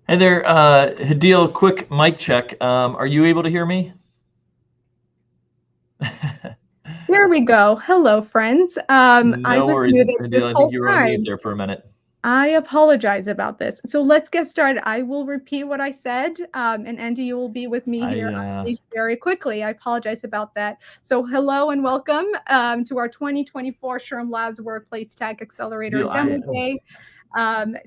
Hey there, Hadil, quick mic check. Are you able to hear me? There we go. Hello, friends. I No was worries, muted this Hadil. I think whole you were on mute time. there for a minute. I apologize about this. So let's get started. I will repeat what I said, and Andy, you will be with me here on stage very quickly. I apologize about that. So hello and welcome to our 2024 SHRMLabs Workplace Tech Accelerator Hadil, Demo Day.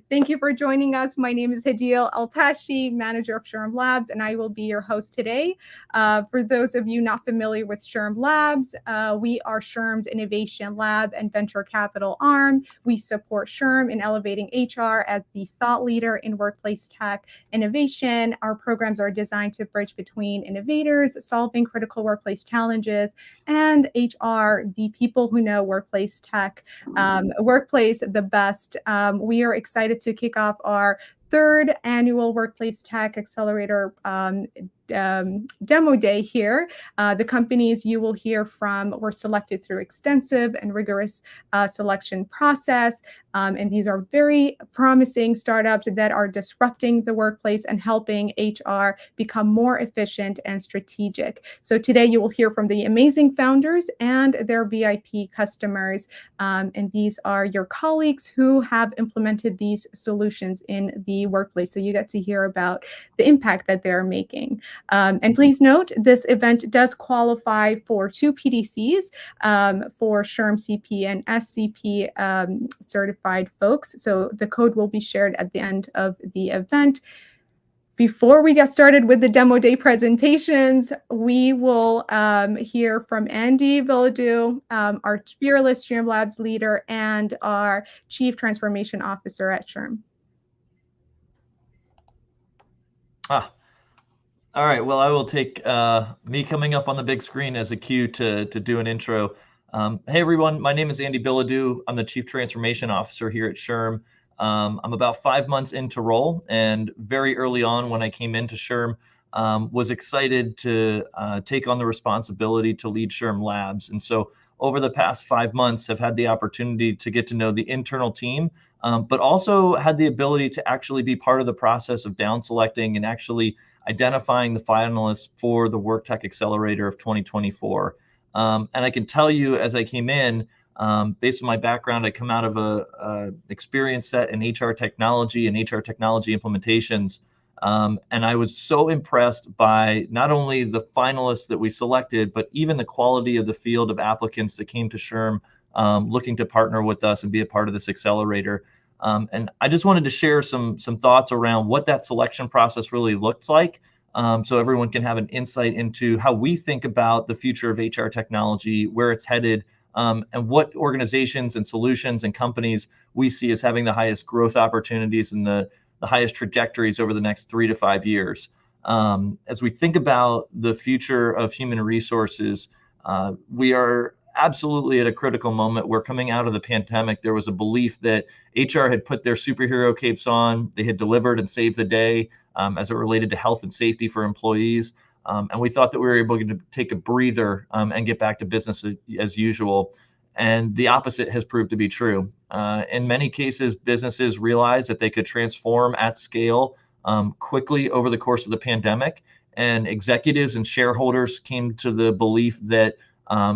Thank you for joining us. My name is Hadil Altashi, manager of SHRMLabs, and I will be your host today. For those of you not familiar with SHRMLabs, we are SHRM's innovation lab and venture capital arm. We support SHRM in elevating HR as the thought leader in workplace tech innovation. Our programs are designed to bridge between innovators, solving critical workplace challenges, and HR, the people who know workplace tech, workplace the best. We are excited to kick off our third annual Workplace Tech Accelerator demo day here. The companies you will hear from were selected through extensive and rigorous selection process. And these are very promising startups that are disrupting the workplace and helping HR become more efficient and strategic. So today you will hear from the amazing founders and their VIP customers. And these are your colleagues who have implemented these solutions in the workplace. So you get to hear about the impact that they're making. And please note, this event does qualify for 2 PDCs for SHRM CP and SCP certified folks. So the code will be shared at the end of the event. Before we get started with the demo day presentations, we will hear from Andy Villadue, our fearless SHRMLabs leader and our Chief Transformation Officer at SHRM. All right. Well, I will take me coming up on the big screen as a cue to do an intro. Hey, everyone. My name is Andy Villadue. I'm the Chief Transformation Officer here at SHRM. I'm about 5 months into role, and very early on when I came into SHRM, was excited to take on the responsibility to lead SHRMLabs. And so over the past 5 months, I've had the opportunity to get to know the internal team, but also had the ability to actually be part of the process of down selecting and actually identifying the finalists for the WorkTech Accelerator of 2024. And I can tell you, as I came in, based on my background, I come out of a experience set in HR technology and HR technology implementations. And I was so impressed by not only the finalists that we selected, but even the quality of the field of applicants that came to SHRM looking to partner with us and be a part of this accelerator. And I just wanted to share some thoughts around what that selection process really looked like, so everyone can have an insight into how we think about the future of HR technology, where it's headed, and what organizations and solutions and companies we see as having the highest growth opportunities and the highest trajectories over the next 3 to 5 years. As we think about the future of human resources, we are absolutely at a critical moment. We're coming out of the pandemic. There was a belief that HR had put their superhero capes on, they had delivered and saved the day as it related to health and safety for employees. And we thought that we were able to take a breather and get back to business as usual. And the opposite has proved to be true. In many cases, businesses realized that they could transform at scale quickly over the course of the pandemic. And executives and shareholders came to the belief that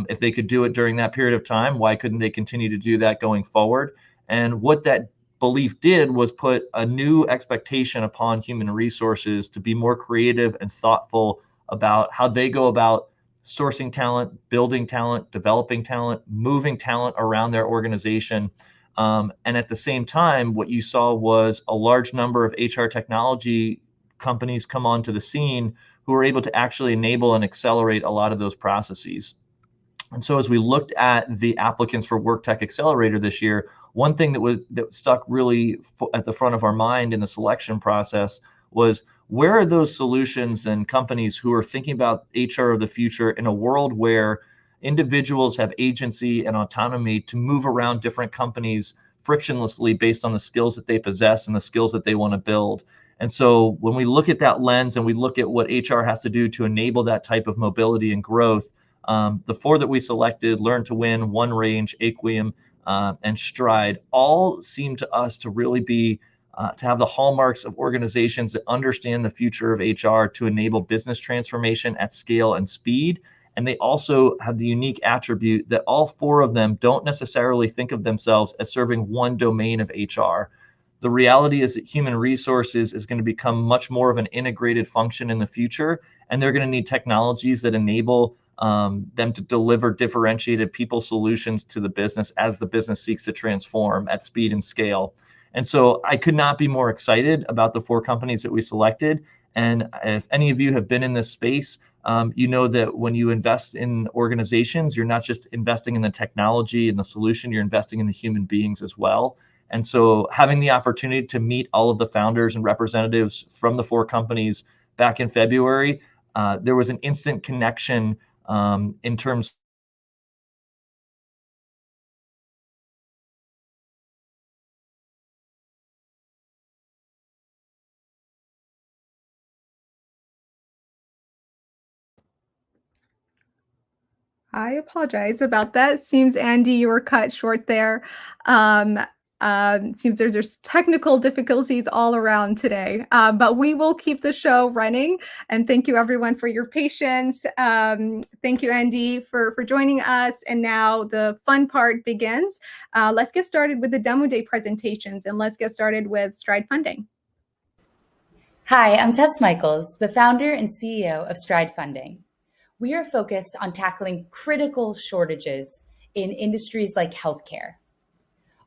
if they could do it during that period of time, why couldn't they continue to do that going forward? And what that belief did was put a new expectation upon human resources to be more creative and thoughtful about how they go about sourcing talent, building talent, developing talent, moving talent around their organization. And at the same time, what you saw was a large number of HR technology companies come onto the scene who were able to actually enable and accelerate a lot of those processes. And so as we looked at the applicants for WorkTech Accelerator this year, one thing that stuck really at the front of our mind in the selection process was, where are those solutions and companies who are thinking about HR of the future in a world where individuals have agency and autonomy to move around different companies frictionlessly based on the skills that they possess and the skills that they want to build. And so when we look at that lens and we look at what HR has to do to enable that type of mobility and growth, the 4 that we selected, Learn to Win, OneRange, Aquium, and Stride, all seem to us to really be to have the hallmarks of organizations that understand the future of HR to enable business transformation at scale and speed. And they also have the unique attribute that all four of them don't necessarily think of themselves as serving one domain of HR. The reality is that human resources is going to become much more of an integrated function in the future, and they're going to need technologies that enable them to deliver differentiated people solutions to the business as the business seeks to transform at speed and scale. And so I could not be more excited about the four companies that we selected. And if any of you have been in this space, you know that when you invest in organizations, you're not just investing in the technology and the solution, you're investing in the human beings as well. And so having the opportunity to meet all of the founders and representatives from the four companies back in February, there was an instant connection in terms. I apologize about that. Seems, Andy, you were cut short there. Seems there's technical difficulties all around today, but we will keep the show running. And thank you, everyone, for your patience. Thank you, Andy, for joining us. And now the fun part begins. Let's get started with the demo day presentations, and let's get started with Stride Funding. Hi, I'm Tess Michaels, the founder and CEO of Stride Funding. We are focused on tackling critical shortages in industries like healthcare.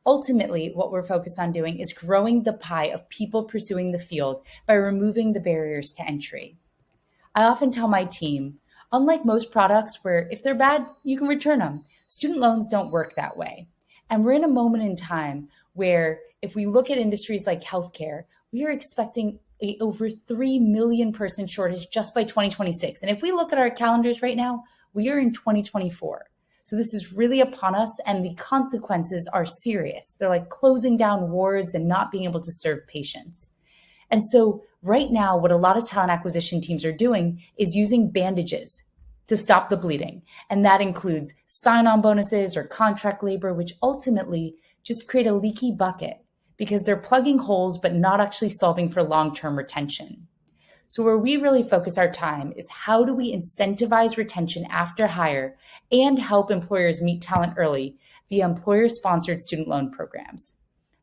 Ultimately, what we're focused on doing is growing the pie of people pursuing the field by removing the barriers to entry. I often tell my team, unlike most products where if they're bad, you can return them, student loans don't work that way. And we're in a moment in time where if we look at industries like healthcare, we are expecting over 3 million person shortage just by 2026. And if we look at our calendars right now, we are in 2024. So this is really upon us, and the consequences are serious. They're like closing down wards and not being able to serve patients. And so right now, what a lot of talent acquisition teams are doing is using bandages to stop the bleeding. And that includes sign-on bonuses or contract labor, which ultimately just create a leaky bucket, because they're plugging holes, but not actually solving for long-term retention. So where we really focus our time is how do we incentivize retention after hire and help employers meet talent early via employer-sponsored student loan programs.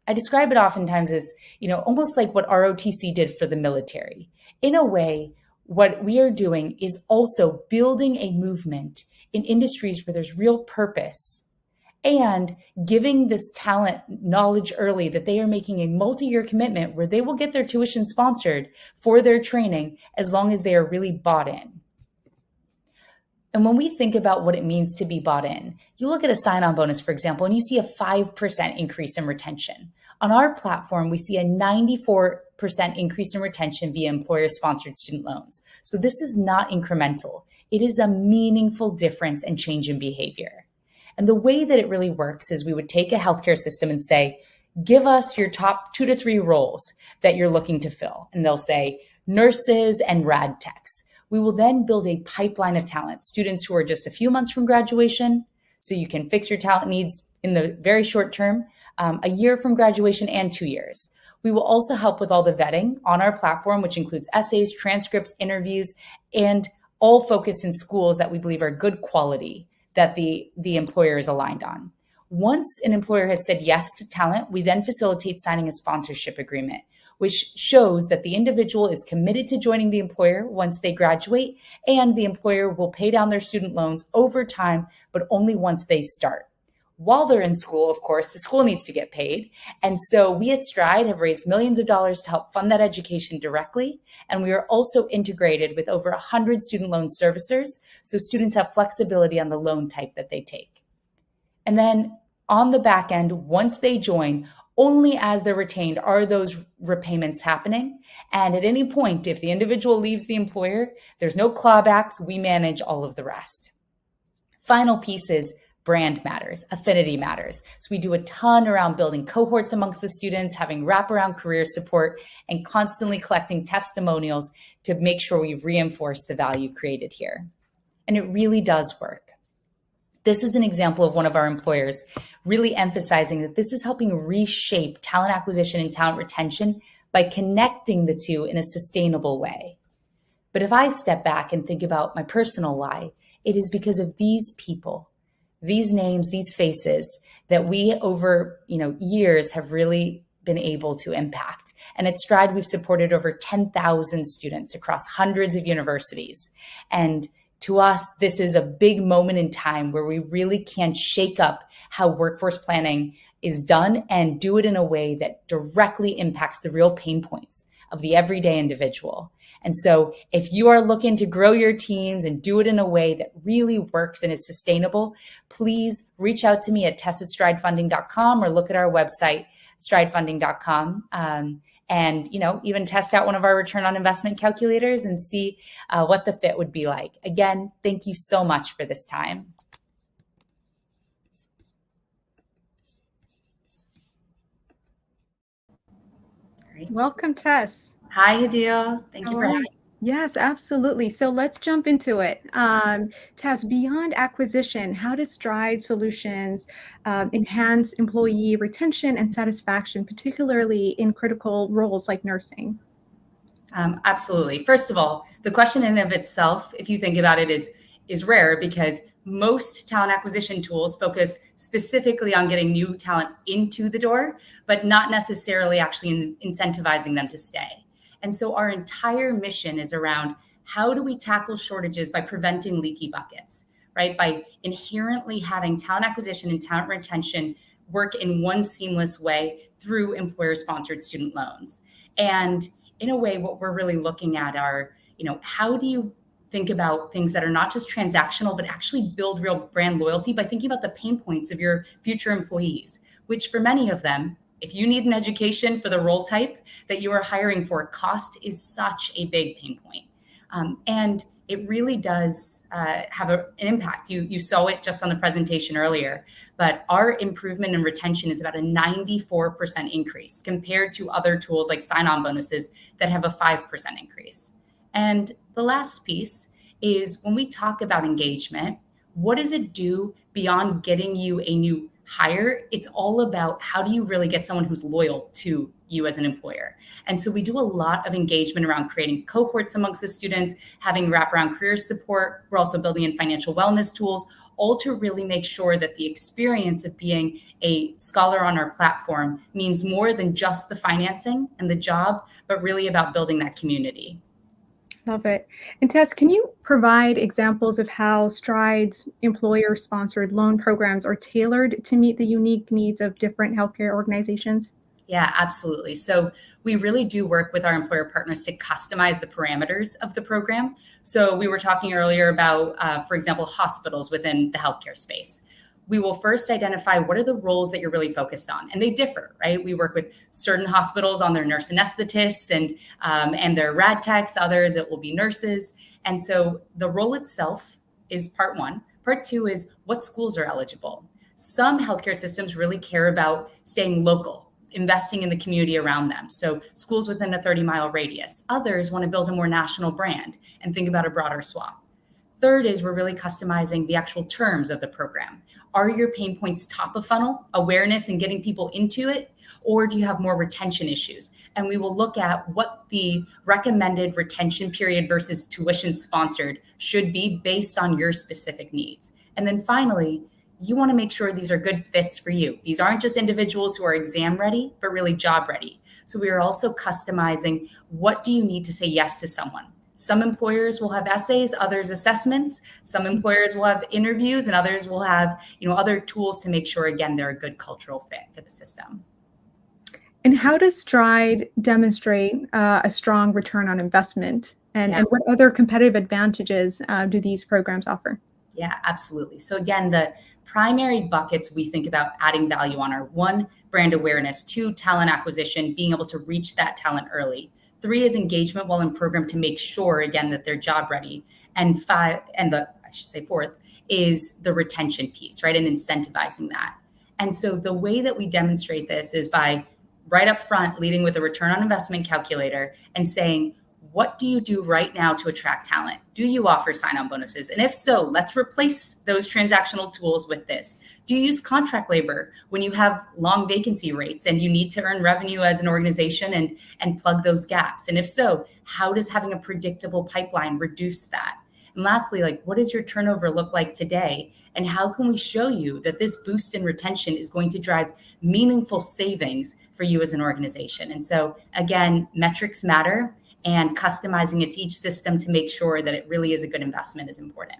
I describe it oftentimes as, almost like what ROTC did for the military. In a way, what we are doing is also building a movement in industries where there's real purpose, and giving this talent knowledge early that they are making a multi-year commitment where they will get their tuition sponsored for their training as long as they are really bought in. And when we think about what it means to be bought in, you look at a sign-on bonus, for example, and you see a 5% increase in retention. On our platform, we see a 94% increase in retention via employer-sponsored student loans. So this is not incremental. It is a meaningful difference and change in behavior. And the way that it really works is we would take a healthcare system and say, give us your top 2 to 3 roles that you're looking to fill. And they'll say nurses and rad techs. We will then build a pipeline of talent, students who are just a few months from graduation, so you can fix your talent needs in the very short term, a year from graduation and 2 years. We will also help with all the vetting on our platform, which includes essays, transcripts, interviews, and all focused in schools that we believe are good quality, that the employer is aligned on. Once an employer has said yes to talent, we then facilitate signing a sponsorship agreement, which shows that the individual is committed to joining the employer once they graduate, and the employer will pay down their student loans over time, but only once they start. While they're in school, of course, the school needs to get paid. And so we at Stride have raised millions of dollars to help fund that education directly. And we are also integrated with over 100 student loan servicers, so students have flexibility on the loan type that they take. And then on the back end, once they join, only as they're retained are those repayments happening. And at any point, if the individual leaves the employer, there's no clawbacks. We manage all of the rest. Final piece is brand matters, affinity matters. So we do a ton around building cohorts amongst the students, having wraparound career support, and constantly collecting testimonials to make sure we've reinforced the value created here. And it really does work. This is an example of one of our employers really emphasizing that this is helping reshape talent acquisition and talent retention by connecting the two in a sustainable way. But if I step back and think about my personal why, it is because of these people, these names, these faces that we over years have really been able to impact. And at Stride, we've supported over 10,000 students across hundreds of universities. And to us, this is a big moment in time where we really can shake up how workforce planning is done and do it in a way that directly impacts the real pain points of the everyday individual. And so if you are looking to grow your teams and do it in a way that really works and is sustainable, please reach out to me at test@stridefunding.com or look at our website, stridefunding.com. And even test out one of our return on investment calculators and see what the fit would be like. Again, thank you so much for this time. Great. Welcome, Tess. Hi, Adil. Thank you for having me. Yes, absolutely. So let's jump into it. Tess, beyond acquisition, how does Stride Solutions enhance employee retention and satisfaction, particularly in critical roles like nursing? Absolutely. First of all, the question in and of itself, if you think about it, is rare because most talent acquisition tools focus specifically on getting new talent into the door, but not necessarily actually incentivizing them to stay. And so our entire mission is around how do we tackle shortages by preventing leaky buckets, right? By inherently having talent acquisition and talent retention work in one seamless way through employer-sponsored student loans. And in a way, what we're really looking at are, how do you think about things that are not just transactional, but actually build real brand loyalty by thinking about the pain points of your future employees, which for many of them, if you need an education for the role type that you are hiring for, cost is such a big pain point. And it really does have an impact. You saw it just on the presentation earlier, but our improvement in retention is about a 94% increase compared to other tools like sign-on bonuses that have a 5% increase. And the last piece is when we talk about engagement, what does it do beyond getting you a new hire? It's all about how do you really get someone who's loyal to you as an employer. And so we do a lot of engagement around creating cohorts amongst the students, having wraparound career support. We're also building in financial wellness tools, all to really make sure that the experience of being a scholar on our platform means more than just the financing and the job, but really about building that community. Love it. And Tess, can you provide examples of how Stride's employer-sponsored loan programs are tailored to meet the unique needs of different healthcare organizations? Yeah, absolutely. So we really do work with our employer partners to customize the parameters of the program. So we were talking earlier about, for example, hospitals within the healthcare space. We will first identify what are the roles that you're really focused on, and they differ, right? We work with certain hospitals on their nurse anesthetists and their rad techs. Others, it will be nurses. And so the role itself is part one. Part two is what schools are eligible. Some healthcare systems really care about staying local, investing in the community around them. So schools within a 30-mile radius. Others want to build a more national brand and think about a broader swath. Third is we're really customizing the actual terms of the program. Are your pain points top of funnel, awareness and getting people into it, or do you have more retention issues? And we will look at what the recommended retention period versus tuition sponsored should be based on your specific needs. And then finally, you want to make sure these are good fits for you. These aren't just individuals who are exam ready, but really job ready. So we are also customizing what do you need to say yes to someone. Some employers will have essays, others assessments. Some employers will have interviews, and others will have, other tools to make sure, again, they're a good cultural fit for the system. And how does Stride demonstrate a strong return on investment? And what other competitive advantages do these programs offer? Yeah, absolutely. So again, the primary buckets we think about adding value on are 1, brand awareness, 2, talent acquisition, being able to reach that talent early. 3 is engagement while in program to make sure, again, that they're job ready. And 4th is the retention piece, right? And incentivizing that. And so the way that we demonstrate this is by right up front, leading with a return on investment calculator and saying, what do you do right now to attract talent? Do you offer sign-on bonuses? And if so, let's replace those transactional tools with this. Do you use contract labor when you have long vacancy rates and you need to earn revenue as an organization and plug those gaps? And if so, how does having a predictable pipeline reduce that? And lastly, like, what does your turnover look like today? And how can we show you that this boost in retention is going to drive meaningful savings for you as an organization? And so again, metrics matter, and customizing it to each system to make sure that it really is a good investment is important.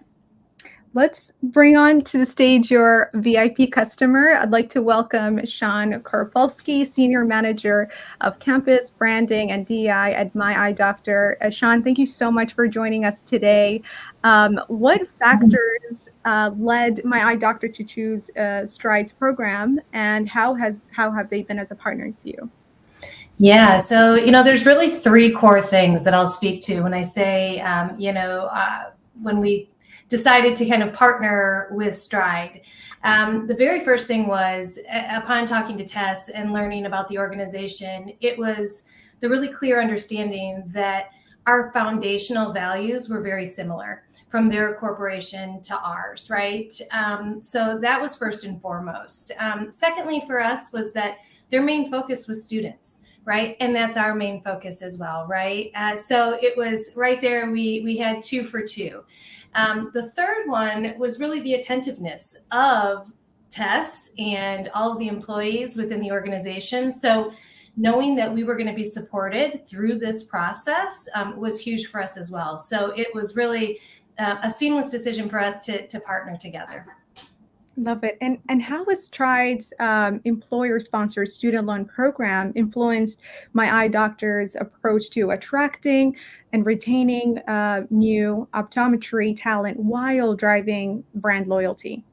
Let's bring on to the stage your VIP customer. I'd like to welcome Sean Korpolsky, Senior Manager of Campus Branding and DEI at My Eye Doctor. Sean, thank you so much for joining us today. What factors led My Eye Doctor to choose Stride's program, and how have they been as a partner to you? Yeah, so, there's really three core things that I'll speak to when I say, when we decided to kind of partner with Stride. The very first thing was, upon talking to Tess and learning about the organization, it was the really clear understanding that our foundational values were very similar from their corporation to ours, right? So that was first and foremost. Secondly, for us was that their main focus was students. Right. And that's our main focus as well. Right. So it was right there. We had 2 for 2. The third one was really the attentiveness of Tess and all of the employees within the organization. So knowing that we were going to be supported through this process was huge for us as well. So it was really a seamless decision for us to partner together. Love it. And how has Stride's employer-sponsored student loan program influenced My Eye Doctor's approach to attracting and retaining new optometry talent while driving brand loyalty?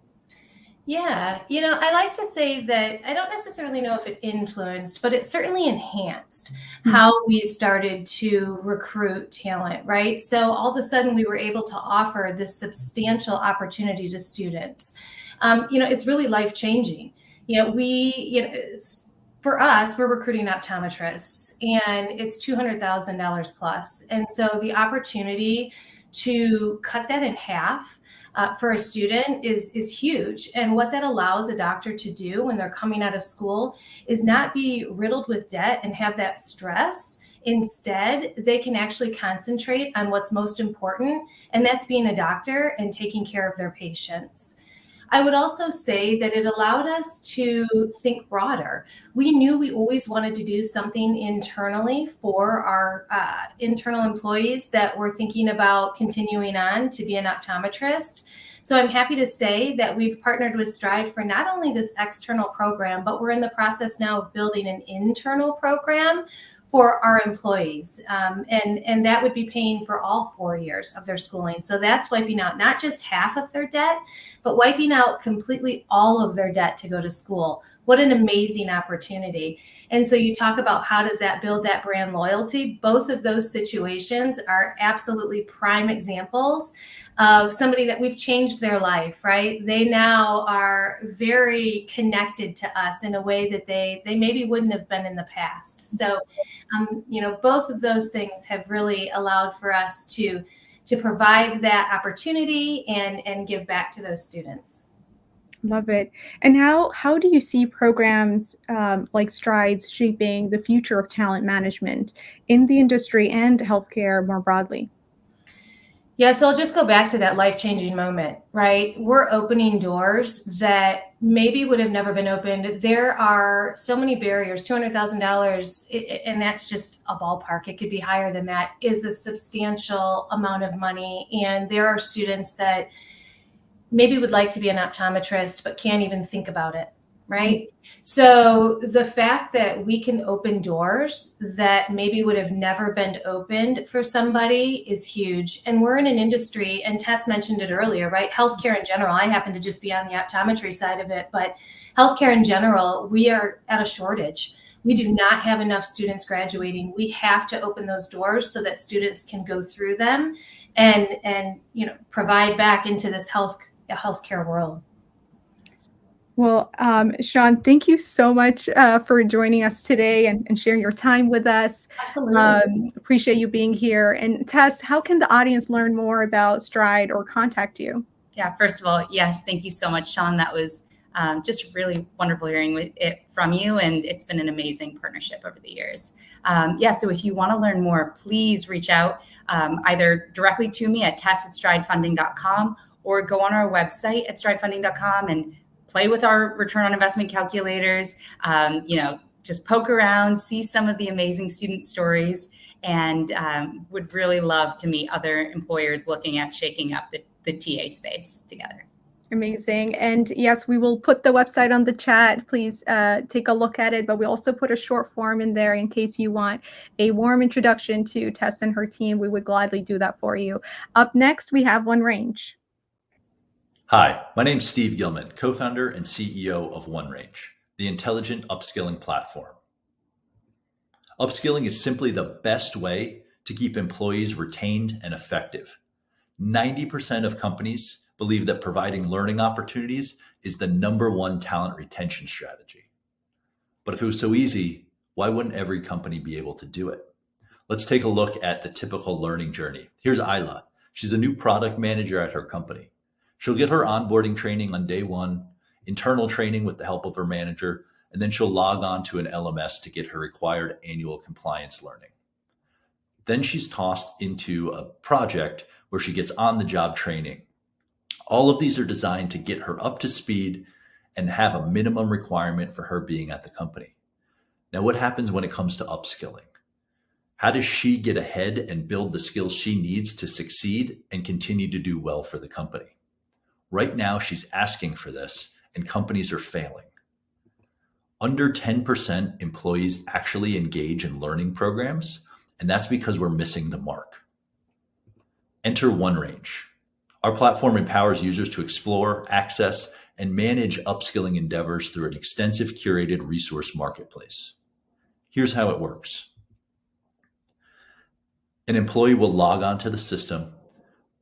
Yeah, I like to say that I don't necessarily know if it influenced, but it certainly enhanced how we started to recruit talent, right? So all of a sudden we were able to offer this substantial opportunity to students. It's really life-changing. For us, we're recruiting optometrists, and it's $200,000 plus. And so the opportunity to cut that in half for a student is huge. And what that allows a doctor to do when they're coming out of school is not be riddled with debt and have that stress. Instead, they can actually concentrate on what's most important, and that's being a doctor and taking care of their patients. I would also say that it allowed us to think broader. We knew we always wanted to do something internally for our internal employees that were thinking about continuing on to be an optometrist. So I'm happy to say that we've partnered with Stride for not only this external program, but we're in the process now of building an internal program for our employees. And that would be paying for all 4 years of their schooling. So that's wiping out not just half of their debt, but wiping out completely all of their debt to go to school. What an amazing opportunity. And so you talk about how does that build that brand loyalty? Both of those situations are absolutely prime examples of somebody that we've changed their life, right? They now are very connected to us in a way that they maybe wouldn't have been in the past. So, both of those things have really allowed for us to provide that opportunity and give back to those students. Love it. And how do you see programs like Strides shaping the future of talent management in the industry and healthcare more broadly? Yeah, so I'll just go back to that life-changing moment, right? We're opening doors that maybe would have never been opened. There are so many barriers. $200,000, and that's just a ballpark. It could be higher than that, is a substantial amount of money. And there are students that maybe would like to be an optometrist, but can't even think about it, right? So the fact that we can open doors that maybe would have never been opened for somebody is huge. And we're in an industry, and Tess mentioned it earlier, right? Healthcare in general, I happen to just be on the optometry side of it, but healthcare in general, we are at a shortage. We do not have enough students graduating. We have to open those doors so that students can go through them and provide back into this healthcare world. Well, Sean, thank you so much for joining us today and sharing your time with us. Absolutely. Appreciate you being here. And Tess, how can the audience learn more about Stride or contact you? Yeah, first of all, yes, thank you so much, Sean. That was just really wonderful hearing it from you, and it's been an amazing partnership over the years. So if you want to learn more, please reach out either directly to me at tess@stridefunding.com or go on our website at stridefunding.com and play with our return on investment calculators. Just poke around, see some of the amazing student stories, and would really love to meet other employers looking at shaking up the TA space together. Amazing. And yes, we will put the website on the chat. Please take a look at it. But we also put a short form in there in case you want a warm introduction to Tess and her team. We would gladly do that for you. Up next, we have OneRange. Hi, my name's Steve Gilman, co-founder and CEO of OneRange, the intelligent upskilling platform. Upskilling is simply the best way to keep employees retained and effective. 90% of companies believe that providing learning opportunities is the #1 talent retention strategy. But if it was so easy, why wouldn't every company be able to do it? Let's take a look at the typical learning journey. Here's Isla. She's a new product manager at her company. She'll get her onboarding training on day 1, internal training with the help of her manager, and then she'll log on to an LMS to get her required annual compliance learning. Then she's tossed into a project where she gets on-the-job training. All of these are designed to get her up to speed and have a minimum requirement for her being at the company. Now, what happens when it comes to upskilling? How does she get ahead and build the skills she needs to succeed and continue to do well for the company? Right now, she's asking for this, and companies are failing. Under 10% employees actually engage in learning programs, and that's because we're missing the mark. Enter OneRange. Our platform empowers users to explore, access, and manage upskilling endeavors through an extensive curated resource marketplace. Here's how it works. An employee will log onto the system,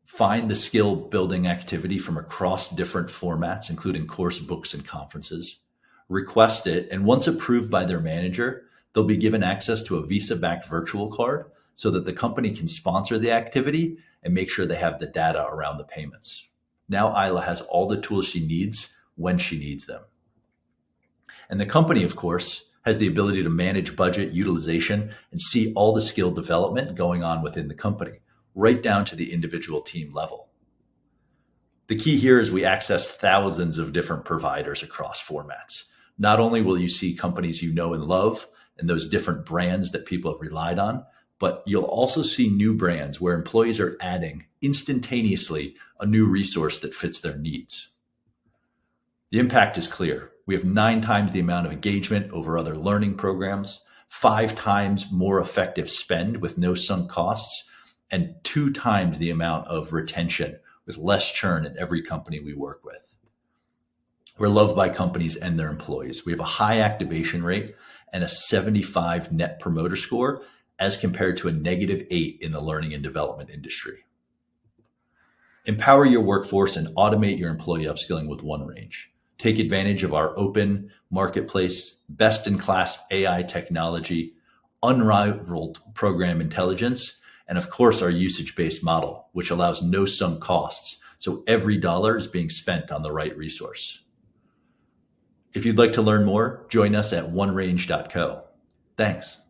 find the skill building activity from across different formats, including course books and conferences, request it, and once approved by their manager, they'll be given access to a Visa-backed virtual card so that the company can sponsor the activity and make sure they have the data around the payments. Now Isla has all the tools she needs when she needs them. And the company, of course, has the ability to manage budget utilization and see all the skill development going on within the company, right down to the individual team level. The key here is we access thousands of different providers across formats. Not only will you see companies you know and love and those different brands that people have relied on, but you'll also see new brands where employees are adding instantaneously a new resource that fits their needs. The impact is clear. We have 9 times the amount of engagement over other learning programs, 5 times more effective spend with no sunk costs, and 2 times the amount of retention with less churn in every company we work with. We're loved by companies and their employees. We have a high activation rate and a 75 net promoter score as compared to a -8 in the learning and development industry. Empower your workforce and automate your employee upskilling with OneRange. Take advantage of our open marketplace, best-in-class AI technology, unrivaled program intelligence, and of course, our usage-based model, which allows no sunk costs. So every dollar is being spent on the right resource. If you'd like to learn more, join us at onerange.co. Thanks.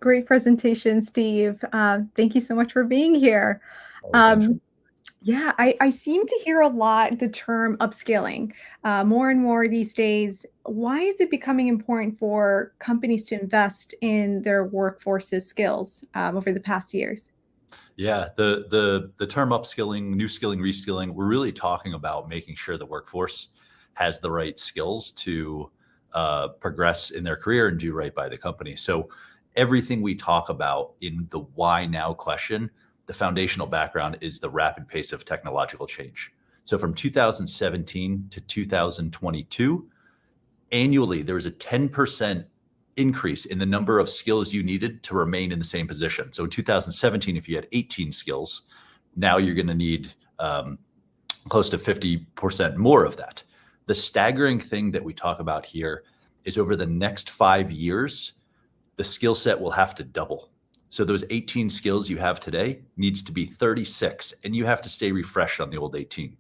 Great presentation, Steve. Thank you so much for being here. I seem to hear a lot the term upskilling more and more these days. Why is it becoming important for companies to invest in their workforce's skills over the past years? Yeah, the term upskilling, new skilling, reskilling, we're really talking about making sure the workforce has the right skills to progress in their career and do right by the company. So everything we talk about in the why now question, the foundational background is the rapid pace of technological change. So from 2017 to 2022, annually, there was a 10% increase in the number of skills you needed to remain in the same position. So in 2017, if you had 18 skills, now you're going to need close to 50% more of that. The staggering thing that we talk about here is over the next 5 years, the skill set will have to double. So those 18 skills you have today needs to be 36, and you have to stay refreshed on the old 18.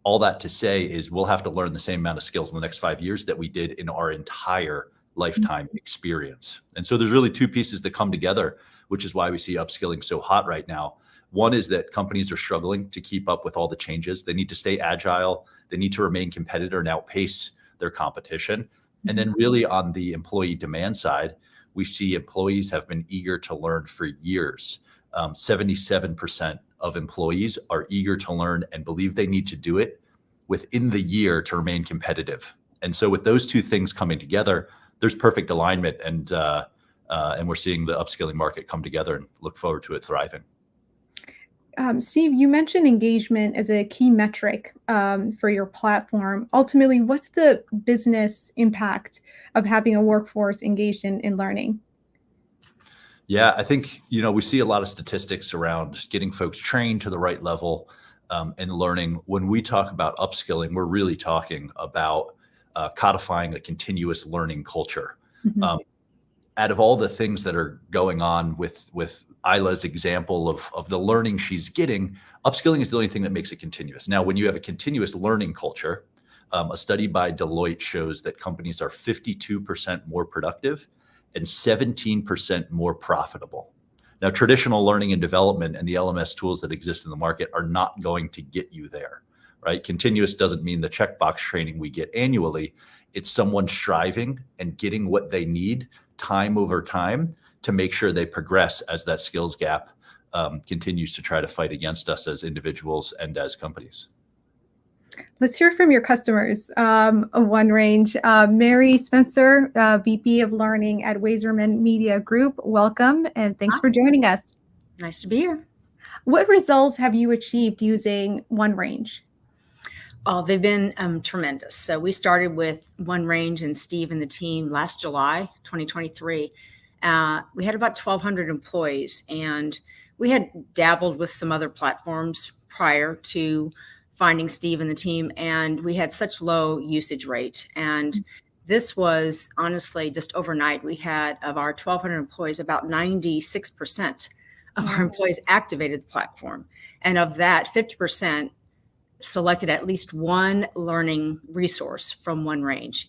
All that to say is we'll have to learn the same amount of skills in the next 5 years that we did in our entire lifetime experience. And so there's really two pieces that come together, which is why we see upskilling so hot right now. One is that companies are struggling to keep up with all the changes. They need to stay agile. They need to remain competitive and outpace their competition. And then really on the employee demand side, we see employees have been eager to learn for years. 77% of employees are eager to learn and believe they need to do it within the year to remain competitive. And so with those two things coming together, there's perfect alignment, and we're seeing the upskilling market come together and look forward to it thriving. Steve, you mentioned engagement as a key metric for your platform. Ultimately, what's the business impact of having a workforce engaged in learning? Yeah, I think, we see a lot of statistics around getting folks trained to the right level and learning. When we talk about upskilling, we're really talking about codifying a continuous learning culture. Mm-hmm. Out of all the things that are going on with Isla's example of the learning she's getting, upskilling is the only thing that makes it continuous. Now, when you have a continuous learning culture, a study by Deloitte shows that companies are 52% more productive and 17% more profitable. Now, traditional learning and development and the LMS tools that exist in the market are not going to get you there, right? Continuous doesn't mean the checkbox training we get annually. It's someone striving and getting what they need time over time to make sure they progress as that skills gap continues to try to fight against us as individuals and as companies. Let's hear from your customers. OneRange, Mary Spencer, VP of Learning at Waserman Media Group. Welcome, and thanks for joining us. Nice to be here. What results have you achieved using OneRange? Oh, they've been tremendous. So we started with OneRange and Steve and the team last July 2023. We had about 1,200 employees, and we had dabbled with some other platforms prior to finding Steve and the team, and we had such low usage rate. And this was honestly just overnight. We had, of our 1,200 employees, about 96% of our employees activated the platform. And of that, 50% selected at least one learning resource from OneRange.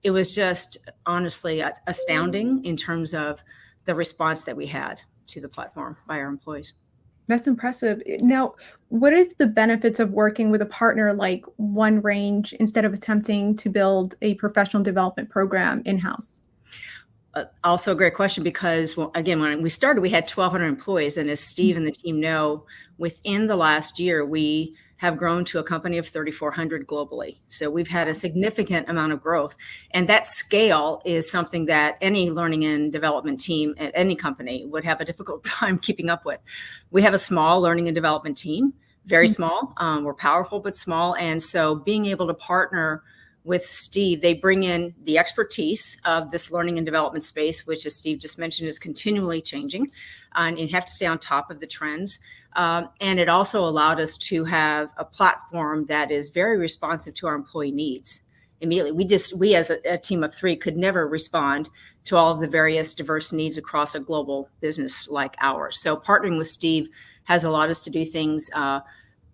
It was just honestly astounding in terms of the response that we had to the platform by our employees. That's impressive. Now, what is the benefits of working with a partner like OneRange instead of attempting to build a professional development program in-house? Also a great question, because, well, again, when we started, we had 1,200 employees. And as Steve and the team know, within the last year, we have grown to a company of 3,400 globally. So we've had a significant amount of growth. And that scale is something that any learning and development team at any company would have a difficult time keeping up with. We have a small learning and development team, very small. We're powerful, but small. And so being able to partner with Steve, they bring in the expertise of this learning and development space, which, as Steve just mentioned, is continually changing, and you have to stay on top of the trends. And it also allowed us to have a platform that is very responsive to our employee needs immediately. We as a team of 3 could never respond to all of the various diverse needs across a global business like ours. So partnering with Steve has allowed us to do things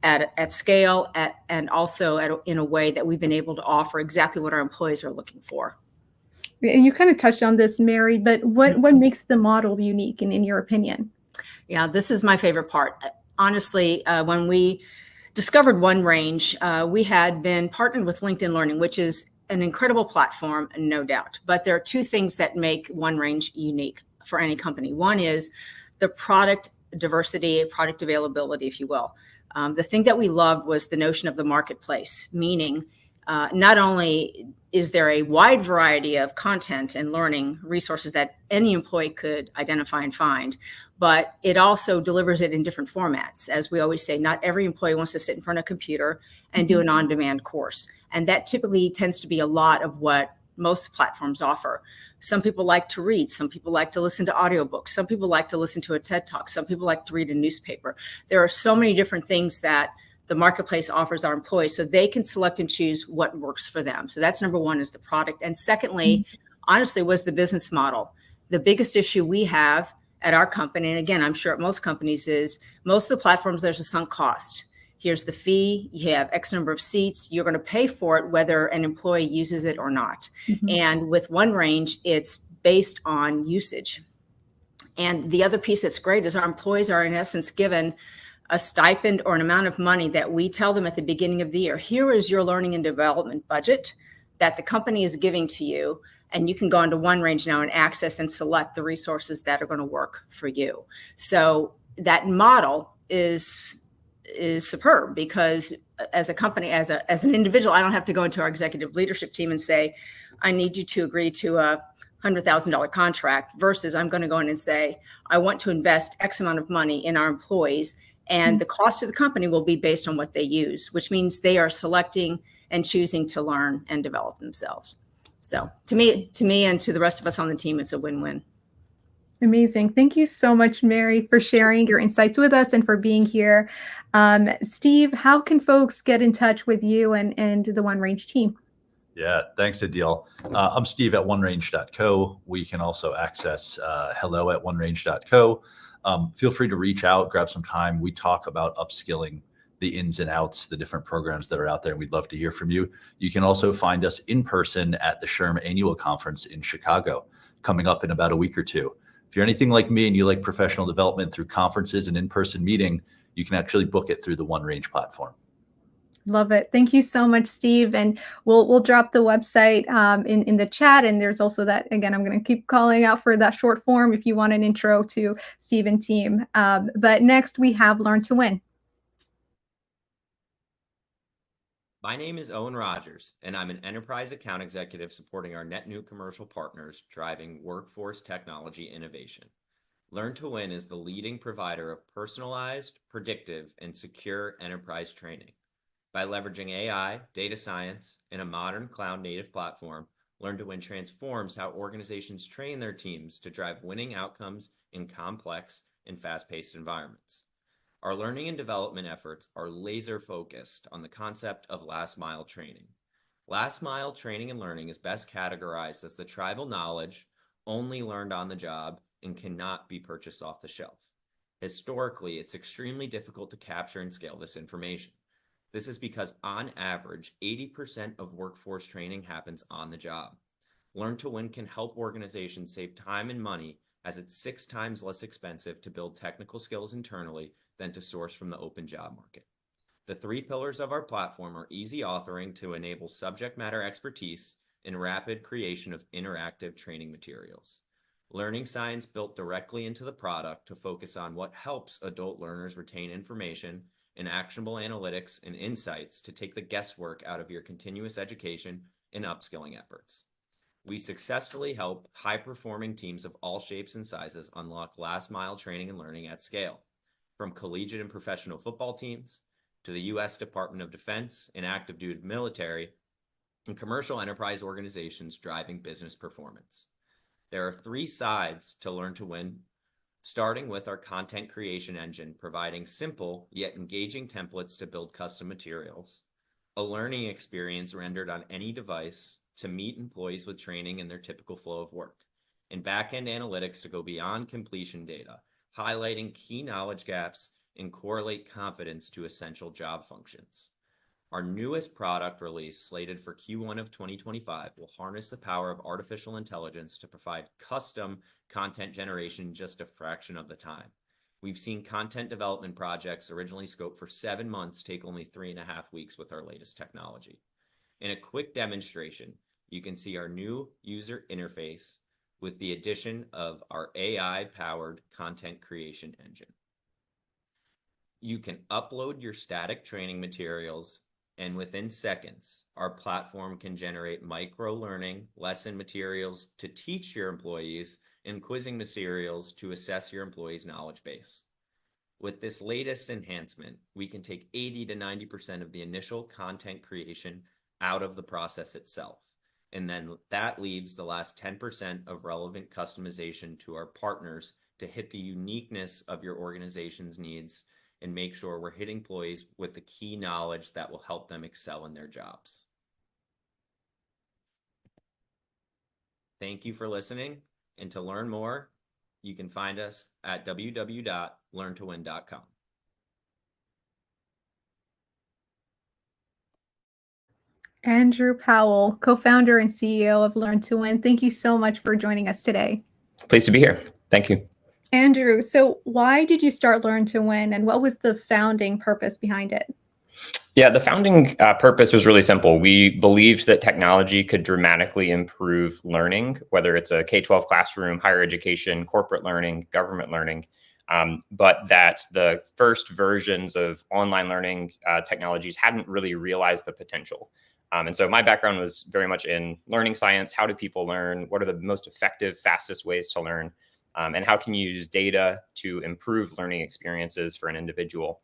at scale and also in a way that we've been able to offer exactly what our employees are looking for. And you kind of touched on this, Mary, but what makes the model unique in your opinion? Yeah, this is my favorite part. Honestly, when we discovered OneRange, we had been partnered with LinkedIn Learning, which is an incredible platform, no doubt. But there are 2 things that make OneRange unique for any company. One is the product diversity, product availability, if you will. The thing that we loved was the notion of the marketplace, meaning not only is there a wide variety of content and learning resources that any employee could identify and find, but it also delivers it in different formats. As we always say, not every employee wants to sit in front of a computer and do an on-demand course. And that typically tends to be a lot of what most platforms offer. Some people like to read. Some people like to listen to audiobooks. Some people like to listen to a TED Talk. Some people like to read a newspaper. There are so many different things that the marketplace offers our employees so they can select and choose what works for them. So that's number one, is the product. And secondly, honestly, was the business model. The biggest issue we have at our company, and again, I'm sure at most companies, is most of the platforms, there's a sunk cost. Here's the fee, you have X number of seats, you're going to pay for it whether an employee uses it or not. And with OneRange, it's based on usage. And the other piece that's great is our employees are in essence given a stipend or an amount of money that we tell them at the beginning of the year. Here is your learning and development budget that the company is giving to you. And you can go onto OneRange now and access and select the resources that are going to work for you. So that model is superb, because as a company, as an individual, I don't have to go into our executive leadership team and say, I need you to agree to a $100,000 contract, versus I'm going to go in and say, I want to invest X amount of money in our employees, and the cost of the company will be based on what they use, which means they are selecting and choosing to learn and develop themselves. So to me and to the rest of us on the team, it's a win-win. Amazing. Thank you so much, Mary, for sharing your insights with us and for being here. Steve, how can folks get in touch with you and the OneRange team? Yeah, thanks, Adil. I'm Steve at OneRange.co. We can also access hello at OneRange.co. Feel free to reach out, grab some time. We talk about upskilling, the ins and outs, the different programs that are out there, and we'd love to hear from you. You can also find us in person at the SHRM Annual Conference in Chicago, coming up in about a week or two. If you're anything like me and you like professional development through conferences and in-person meeting, you can actually book it through the OneRange platform. Love it. Thank you so much, Steve. And we'll drop the website in the chat. And there's also that, again, I'm going to keep calling out for that short form if you want an intro to Steve and team. But next we have Learn to Win. My name is Owen Rogers, and I'm an enterprise account executive supporting our net new commercial partners driving workforce technology innovation. Learn to Win is the leading provider of personalized, predictive, and secure enterprise training. By leveraging AI, data science, and a modern cloud-native platform, Learn to Win transforms how organizations train their teams to drive winning outcomes in complex and fast-paced environments. Our learning and development efforts are laser focused on the concept of last mile training. Last mile training and learning is best categorized as the tribal knowledge only learned on the job and cannot be purchased off the shelf. Historically, it's extremely difficult to capture and scale this information. This is because on average, 80% of workforce training happens on the job. Learn to Win can help organizations save time and money, as it's 6 times less expensive to build technical skills internally than to source from the open job market. The 3 pillars of our platform are easy authoring to enable subject matter expertise and rapid creation of interactive training materials. Learning science built directly into the product to focus on what helps adult learners retain information and actionable analytics and insights to take the guesswork out of your continuous education and upskilling efforts. We successfully help high-performing teams of all shapes and sizes unlock last-mile training and learning at scale, from collegiate and professional football teams to the U.S. Department of Defense and active duty military and commercial enterprise organizations driving business performance. There are 3 sides to Learn to Win, starting with our content creation engine, providing simple yet engaging templates to build custom materials, a learning experience rendered on any device to meet employees with training in their typical flow of work, and back-end analytics to go beyond completion data, highlighting key knowledge gaps and correlate confidence to essential job functions. Our newest product release, slated for Q1 of 2025, will harness the power of artificial intelligence to provide custom content generation in just a fraction of the time. We've seen content development projects originally scoped for 7 months take only 3.5 weeks with our latest technology. In a quick demonstration, you can see our new user interface with the addition of our AI-powered content creation engine. You can upload your static training materials, and within seconds, our platform can generate micro-learning lesson materials to teach your employees and quizzing materials to assess your employees' knowledge base. With this latest enhancement, we can take 80 to 90% of the initial content creation out of the process itself. And then that leaves the last 10% of relevant customization to our partners to hit the uniqueness of your organization's needs and make sure we're hitting employees with the key knowledge that will help them excel in their jobs. Thank you for listening, and to learn more, you can find us at www.learntowin.com. Andrew Powell, co-founder and CEO of Learn to Win. Thank you so much for joining us today. Pleased to be here. Thank you. Andrew, so why did you start Learn to Win, and what was the founding purpose behind it? Yeah, the founding purpose was really simple. We believed that technology could dramatically improve learning, whether it's a K-12 classroom, higher education, corporate learning, government learning, but that the first versions of online learning technologies hadn't really realized the potential. And so my background was very much in learning science. How do people learn? What are the most effective, fastest ways to learn? And how can you use data to improve learning experiences for an individual?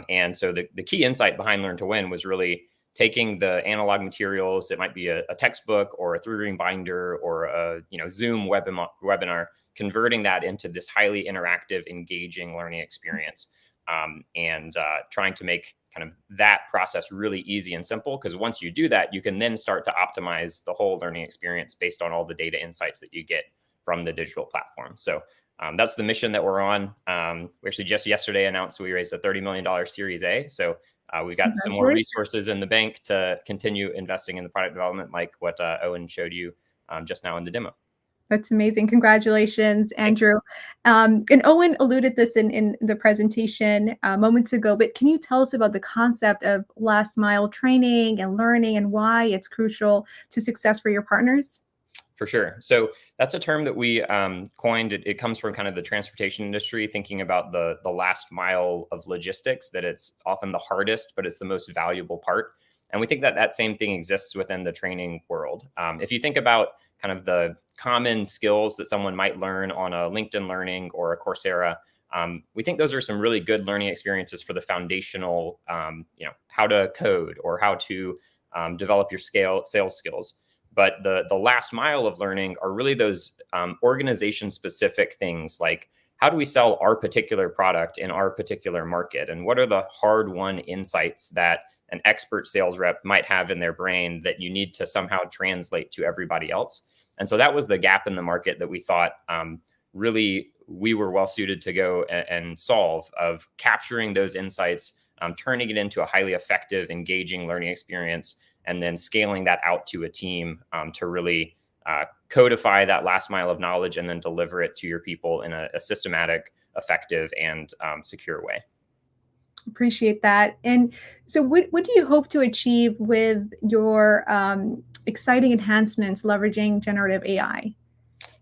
And so the key insight behind Learn to Win was really taking the analog materials. It might be a textbook or a 3-ring binder or a Zoom webinar, converting that into this highly interactive, engaging learning experience, and trying to make kind of that process really easy and simple. Because once you do that, you can then start to optimize the whole learning experience based on all the data insights that you get from the digital platform. So that's the mission that we're on. We actually just yesterday announced we raised a $30 million Series A. So we've got some more resources in the bank to continue investing in the product development, like what Owen showed you just now in the demo. That's amazing. Congratulations, Andrew. And Owen alluded this in the presentation moments ago, but can you tell us about the concept of last mile training and learning and why it's crucial to success for your partners? For sure. So that's a term that we coined. It comes from kind of the transportation industry, thinking about the last mile of logistics, that it's often the hardest, but it's the most valuable part. And we think that that same thing exists within the training world. If you think about kind of the common skills that someone might learn on a LinkedIn Learning or a Coursera, we think those are some really good learning experiences for the foundational, how to code or how to develop your sales skills. But the last mile of learning are really those organization-specific things, like how do we sell our particular product in our particular market? And what are the hard-won insights that an expert sales rep might have in their brain that you need to somehow translate to everybody else? And so that was the gap in the market that we thought really we were well suited to go and solve, of capturing those insights, turning it into a highly effective, engaging learning experience, and then scaling that out to a team to really codify that last mile of knowledge and then deliver it to your people in a systematic, effective, and secure way. Appreciate that. And so what do you hope to achieve with your exciting enhancements leveraging generative AI?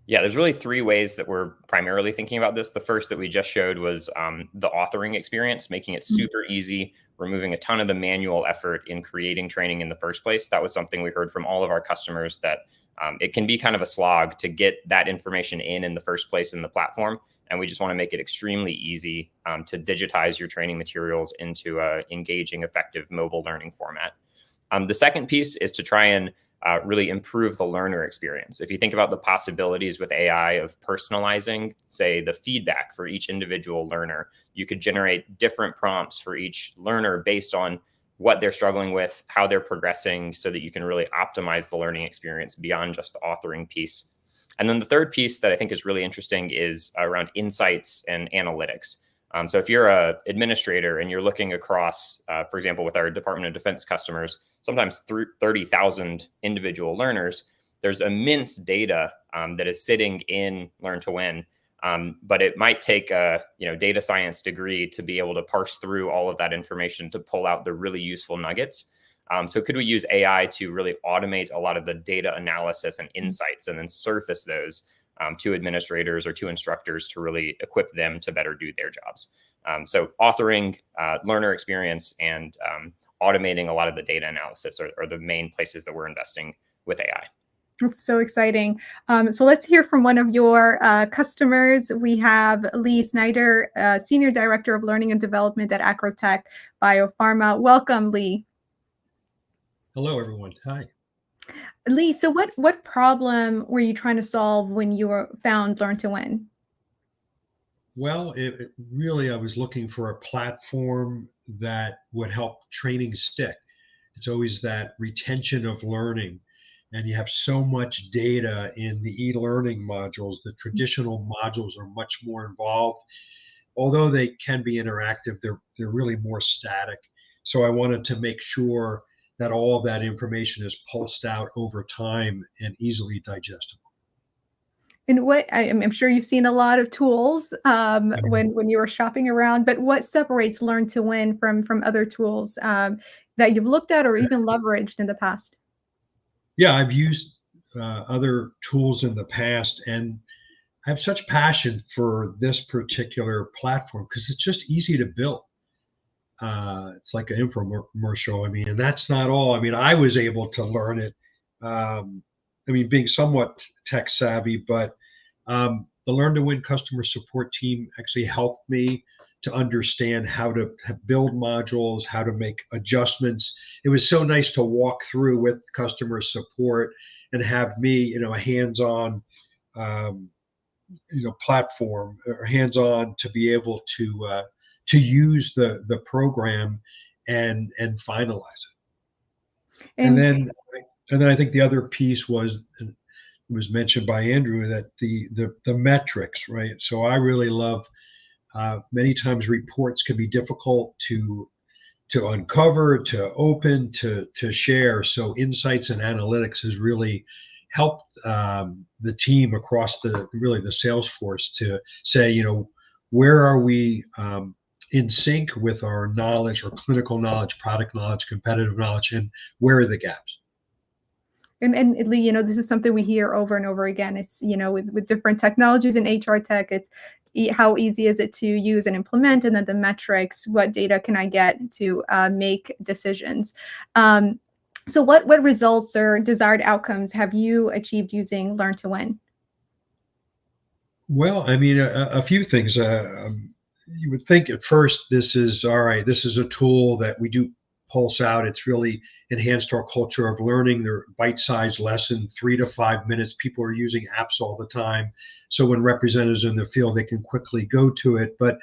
Yeah, there's really 3 ways that we're primarily thinking about this. The first that we just showed was the authoring experience, making it super easy, removing a ton of the manual effort in creating training in the first place. That was something we heard from all of our customers, that it can be kind of a slog to get that information in the first place in the platform. And we just want to make it extremely easy to digitize your training materials into an engaging, effective mobile learning format. The second piece is to try and really improve the learner experience. If you think about the possibilities with AI of personalizing, say, the feedback for each individual learner, you could generate different prompts for each learner based on what they're struggling with, how they're progressing, so that you can really optimize the learning experience beyond just the authoring piece. And then the third piece that I think is really interesting is around insights and analytics. So if you're an administrator and you're looking across, for example, with our Department of Defense customers, sometimes 30,000 individual learners, there's immense data that is sitting in Learn to Win. But it might take a data science degree to be able to parse through all of that information to pull out the really useful nuggets. So could we use AI to really automate a lot of the data analysis and insights and then surface those to administrators or to instructors to really equip them to better do their jobs? So authoring, learner experience, and automating a lot of the data analysis are the main places that we're investing with AI. That's so exciting. So let's hear from one of your customers. We have Lee Snyder, Senior Director of Learning and Development at Acrotech Biopharma. Welcome, Lee. Hello, everyone. Hi. Lee, so what problem were you trying to solve when you found Learn to Win? Well, really, I was looking for a platform that would help training stick. It's always that retention of learning. And you have so much data in the e-learning modules. The traditional modules are much more involved. Although they can be interactive, they're really more static. So I wanted to make sure that all of that information is pulsed out over time and easily digestible. And what I'm sure you've seen a lot of tools when you were shopping around, but what separates Learn to Win from other tools that you've looked at or even leveraged in the past? Yeah, I've used other tools in the past, and I have such passion for this particular platform because it's just easy to build. It's like an infomercial. I mean, and that's not all. I mean, I was able to learn it. I mean, being somewhat tech savvy, but the Learn to Win customer support team actually helped me to understand how to build modules, how to make adjustments. It was so nice to walk through with customer support and have me, a hands-on, platform or hands-on to be able to use the program and finalize it. And then I think the other piece was mentioned by Andrew, that the metrics, right? So I really love, many times reports can be difficult to uncover, to open, to share. So insights and analytics has really helped the team across the sales force to say, where are we in sync with our knowledge, or clinical knowledge, product knowledge, competitive knowledge, and where are the gaps? And this is something we hear over and over again. It's, with different technologies in HR tech, it's how easy is it to use and implement, and then the metrics, what data can I get to make decisions. So what results or desired outcomes have you achieved using Learn to Win? Well, I mean, a few things. You would think at first, this is all right. This is a tool that we do pulse out. It's really enhanced our culture of learning. They're bite-sized lesson, 3 to 5 minutes. People are using apps all the time. So when representatives in the field, they can quickly go to it. But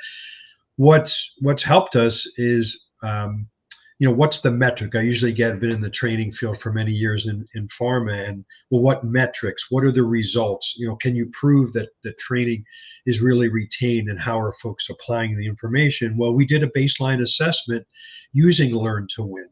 what's helped us is, what's the metric? I usually I've been in the training field for many years in pharma, and well, what metrics? What are the results? Can you prove that the training is really retained, and how are folks applying the information? Well, we did a baseline assessment using Learn to Win,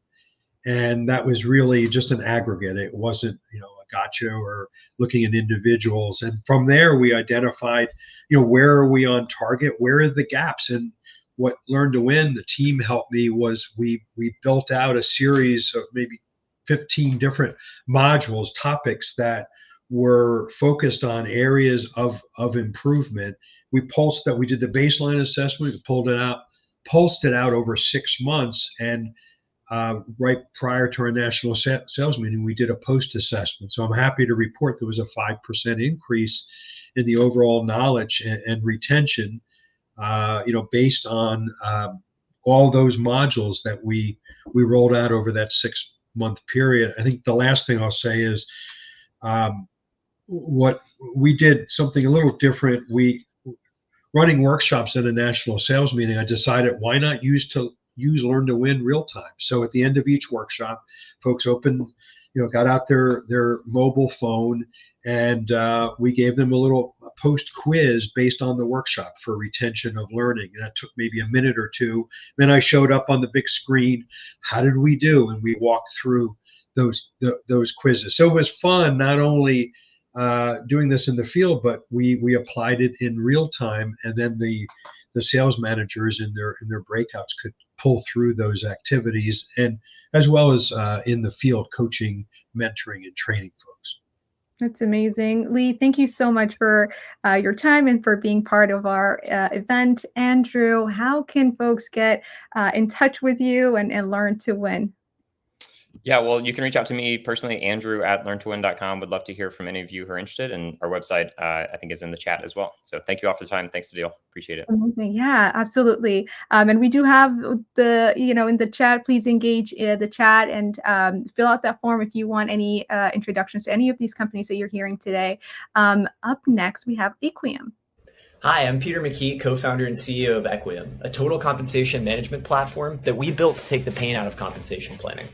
and that was really just an aggregate. It wasn't, a gotcha or looking at individuals. And from there, we identified, where are we on target? Where are the gaps? And what Learn to Win, the team helped me, was we built out a series of maybe 15 different modules, topics that were focused on areas of improvement. We did the baseline assessment, we pulsed it out over 6 months, and right prior to our national sales meeting, we did a post assessment. So I'm happy to report there was a 5% increase in the overall knowledge and retention, based on all those modules that we rolled out over that 6-month period. I think the last thing I'll say is, what we did something a little different. Running workshops at a national sales meeting, I decided, why not use Learn to Win real time? So at the end of each workshop, folks got out their mobile phone, and we gave them a little post quiz based on the workshop for retention of learning. And that took maybe a minute or two. Then I showed up on the big screen. How did we do? And we walked through those quizzes. So it was fun, not only doing this in the field, but we applied it in real time, and then the sales managers in their breakouts could pull through those activities, and as well as in the field, coaching, mentoring, and training folks. That's amazing. Lee, thank you so much for your time and for being part of our event. Andrew, how can folks get in touch with you and Learn to Win? Yeah, well, you can reach out to me personally, Andrew@learntowin.com. Would love to hear from any of you who are interested. And our website, I think, is in the chat as well. So thank you all for the time. Thanks, Adil. Appreciate it. Amazing. Yeah, absolutely. And we do have in the chat, please engage the chat and fill out that form if you want any introductions to any of these companies that you're hearing today. Up next, we have Equium. Hi, I'm Peter McKee, co-founder and CEO of Equium, a total compensation management platform that we built to take the pain out of compensation planning.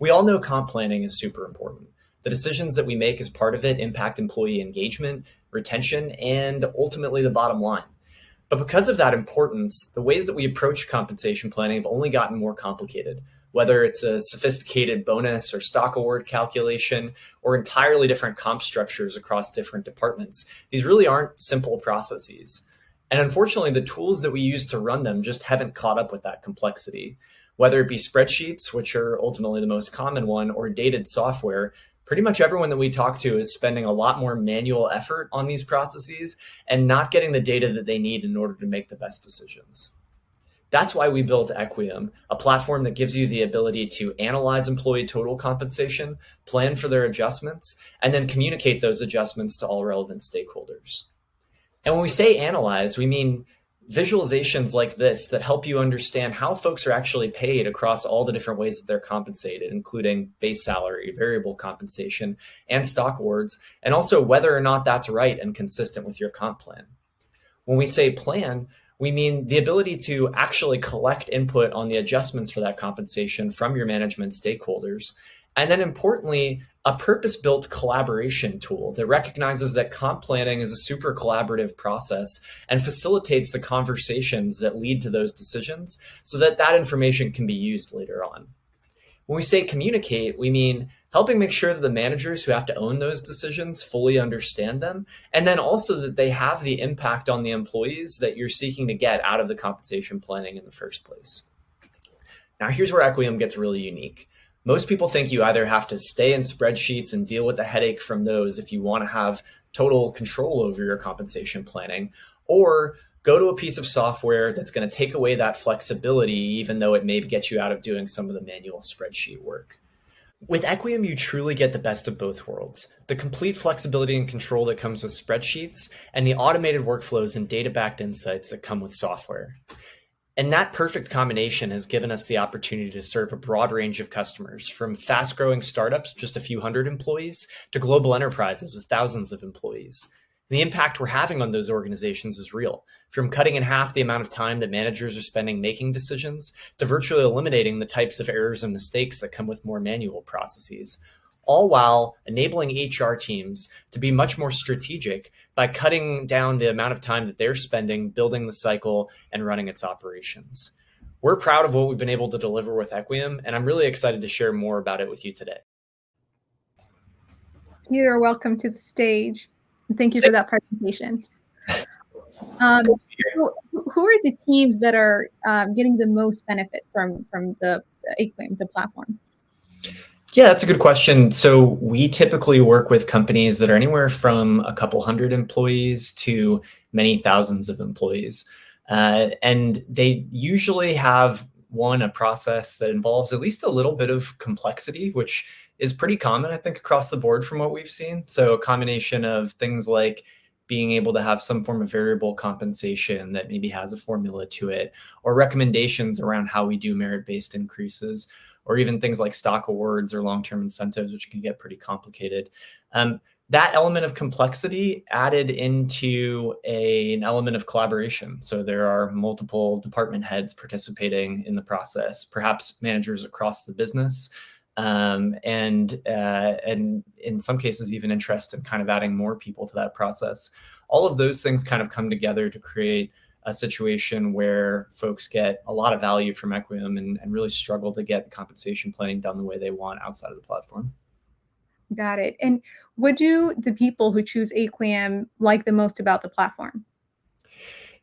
We all know comp planning is super important. The decisions that we make as part of it impact employee engagement, retention, and ultimately the bottom line. But because of that importance, the ways that we approach compensation planning have only gotten more complicated, whether it's a sophisticated bonus or stock award calculation or entirely different comp structures across different departments. These really aren't simple processes. And unfortunately, the tools that we use to run them just haven't caught up with that complexity. Whether it be spreadsheets, which are ultimately the most common one, or dated software, pretty much everyone that we talk to is spending a lot more manual effort on these processes and not getting the data that they need in order to make the best decisions. That's why we built Equium, a platform that gives you the ability to analyze employee total compensation, plan for their adjustments, and then communicate those adjustments to all relevant stakeholders. And when we say analyze, we mean visualizations like this that help you understand how folks are actually paid across all the different ways that they're compensated, including base salary, variable compensation, and stock awards, and also whether or not that's right and consistent with your comp plan. When we say plan, we mean the ability to actually collect input on the adjustments for that compensation from your management stakeholders. And then importantly, a purpose-built collaboration tool that recognizes that comp planning is a super collaborative process and facilitates the conversations that lead to those decisions so that that information can be used later on. When we say communicate, we mean helping make sure that the managers who have to own those decisions fully understand them, and then also that they have the impact on the employees that you're seeking to get out of the compensation planning in the first place. Now, here's where Equium gets really unique. Most people think you either have to stay in spreadsheets and deal with the headache from those if you want to have total control over your compensation planning, or go to a piece of software that's going to take away that flexibility, even though it may get you out of doing some of the manual spreadsheet work. With Equium, you truly get the best of both worlds, the complete flexibility and control that comes with spreadsheets and the automated workflows and data-backed insights that come with software. And that perfect combination has given us the opportunity to serve a broad range of customers, from fast-growing startups, just a few hundred employees, to global enterprises with thousands of employees. And the impact we're having on those organizations is real, from cutting in half the amount of time that managers are spending making decisions to virtually eliminating the types of errors and mistakes that come with more manual processes, all while enabling HR teams to be much more strategic by cutting down the amount of time that they're spending building the cycle and running its operations. We're proud of what we've been able to deliver with Equium, and I'm really excited to share more about it with you today. Peter, welcome to the stage. Thank you for that presentation. Who are the teams that are getting the most benefit from the Equium, the platform? Yeah, that's a good question. So we typically work with companies that are anywhere from a couple hundred employees to many thousands of employees. And they usually have, a process that involves at least a little bit of complexity, which is pretty common, I think, across the board from what we've seen. So a combination of things like being able to have some form of variable compensation that maybe has a formula to it, or recommendations around how we do merit-based increases, or even things like stock awards or long-term incentives, which can get pretty complicated. That element of complexity added into an element of collaboration. So there are multiple department heads participating in the process, perhaps managers across the business, and in some cases even interest in kind of adding more people to that process. All of those things kind of come together to create a situation where folks get a lot of value from Equium and really struggle to get compensation planning done the way they want outside of the platform. Got it. And what do the people who choose Equium like the most about the platform?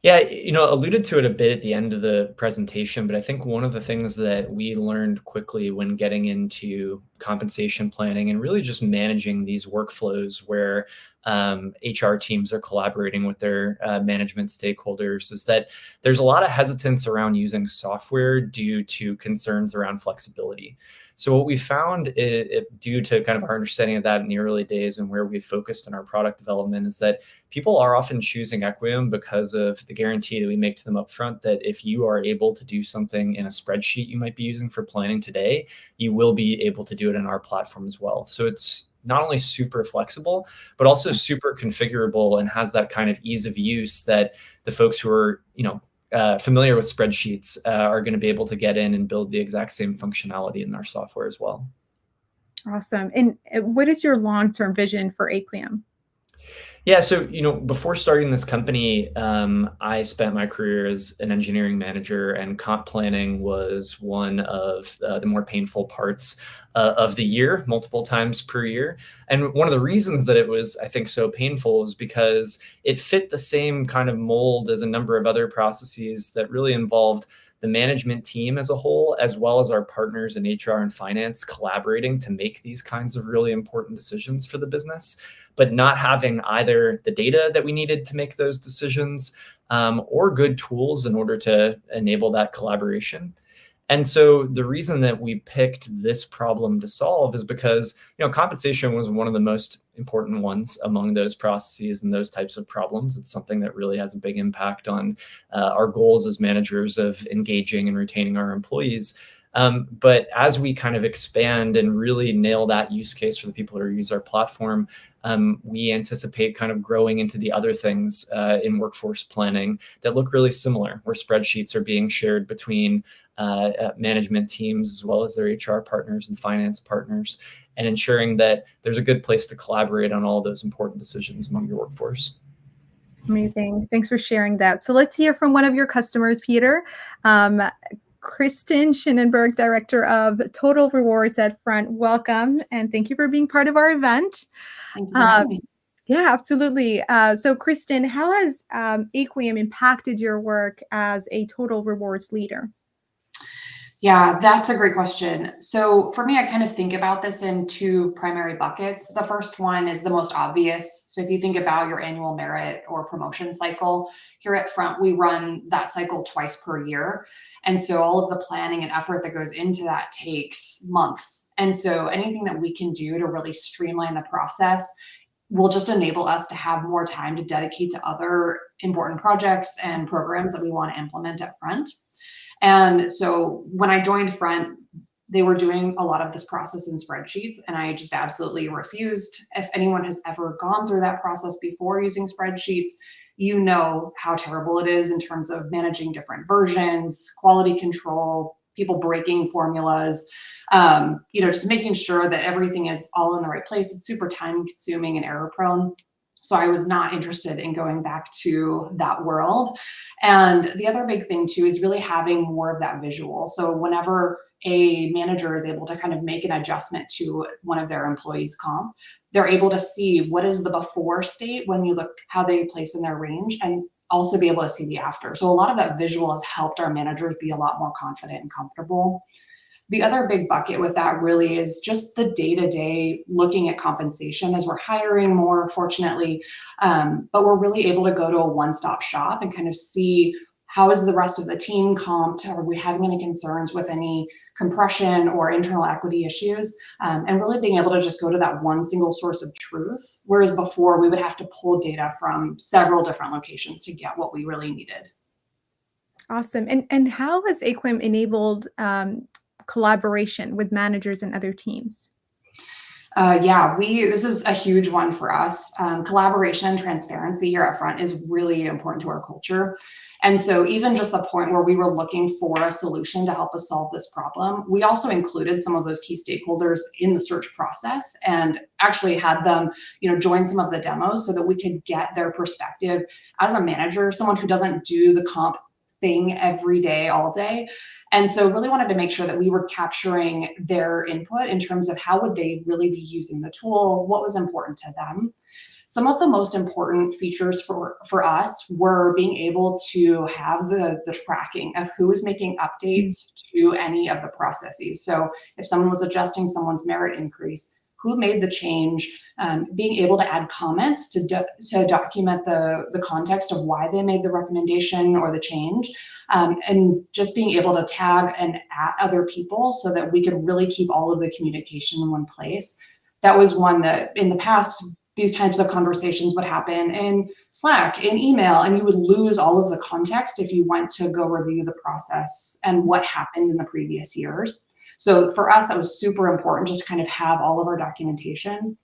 Yeah, alluded to it a bit at the end of the presentation, but I think one of the things that we learned quickly when getting into compensation planning and really just managing these workflows where HR teams are collaborating with their management stakeholders is that there's a lot of hesitance around using software due to concerns around flexibility. So what we found, due to kind of our understanding of that in the early days and where we focused on our product development, is that people are often choosing Equium because of the guarantee that we make to them up front that if you are able to do something in a spreadsheet you might be using for planning today, you will be able to do it in our platform as well. So it's not only super flexible, but also super configurable and has that kind of ease of use that the folks who are, familiar with spreadsheets are going to be able to get in and build the exact same functionality in our software as well. Awesome. And what is your long-term vision for Aquium? Yeah, so before starting this company, I spent my career as an engineering manager, and comp planning was one of the more painful parts of the year, multiple times per year. And one of the reasons that it was, I think, so painful is because it fit the same kind of mold as a number of other processes that really involved the management team as a whole, as well as our partners in HR and finance collaborating to make these kinds of really important decisions for the business, but not having either the data that we needed to make those decisions or good tools in order to enable that collaboration. And so the reason that we picked this problem to solve is because, compensation was one of the most important ones among those processes and those types of problems. It's something that really has a big impact on our goals as managers of engaging and retaining our employees. But as we kind of expand and really nail that use case for the people who use our platform, we anticipate kind of growing into the other things in workforce planning that look really similar, where spreadsheets are being shared between management teams as well as their HR partners and finance partners, and ensuring that there's a good place to collaborate on all of those important decisions among your workforce. Amazing. Thanks for sharing that. So let's hear from one of your customers, Peter. Kristen Schinnenberg, Director of Total Rewards at Front. Welcome, and thank you for being part of our event. Thank you for having me. Yeah, absolutely. So Kristen, how has Aquium impacted your work as a Total Rewards leader? Yeah, that's a great question. So for me, I kind of think about this in two primary buckets. The first one is the most obvious. So if you think about your annual merit or promotion cycle, here at Front, we run that cycle twice per year. And so all of the planning and effort that goes into that takes months. And so anything that we can do to really streamline the process will just enable us to have more time to dedicate to other important projects and programs that we want to implement at Front. And so when I joined Front, they were doing a lot of this process in spreadsheets, and I just absolutely refused. If anyone has ever gone through that process before using spreadsheets, you know how terrible it is in terms of managing different versions, quality control, people breaking formulas, just making sure that everything is all in the right place. It's super time consuming and error prone. So I was not interested in going back to that world. And the other big thing too is really having more of that visual. So whenever a manager is able to kind of make an adjustment to one of their employees' comp, they're able to see what is the before state when you look how they place in their range, and also be able to see the after. So a lot of that visual has helped our managers be a lot more confident and comfortable. The other big bucket with that really is just the day-to-day looking at compensation as we're hiring more, fortunately, but we're really able to go to a one-stop shop and kind of see how is the rest of the team comped? Are we having any concerns with any compression or internal equity issues? And really being able to just go to that one single source of truth, whereas before we would have to pull data from several different locations to get what we really needed. Awesome. And how has Aquium enabled collaboration with managers and other teams? This is a huge one for us. Collaboration and transparency here at Front is really important to our culture. And so even just the point where we were looking for a solution to help us solve this problem, we also included some of those key stakeholders in the search process and actually had them, join some of the demos so that we could get their perspective as a manager, someone who doesn't do the comp thing every day, all day. And so really wanted to make sure that we were capturing their input in terms of how would they really be using the tool, what was important to them. Some of the most important features for us were being able to have the tracking of who was making updates to any of the processes. So if someone was adjusting someone's merit increase, who made the change, being able to add comments to document the context of why they made the recommendation or the change, and just being able to tag and at other people so that we could really keep all of the communication in one place. That was one that in the past, these types of conversations would happen in Slack, in email, and you would lose all of the context if you went to go review the process and what happened in the previous years. So for us, that was super important just to kind of have all of our documentation.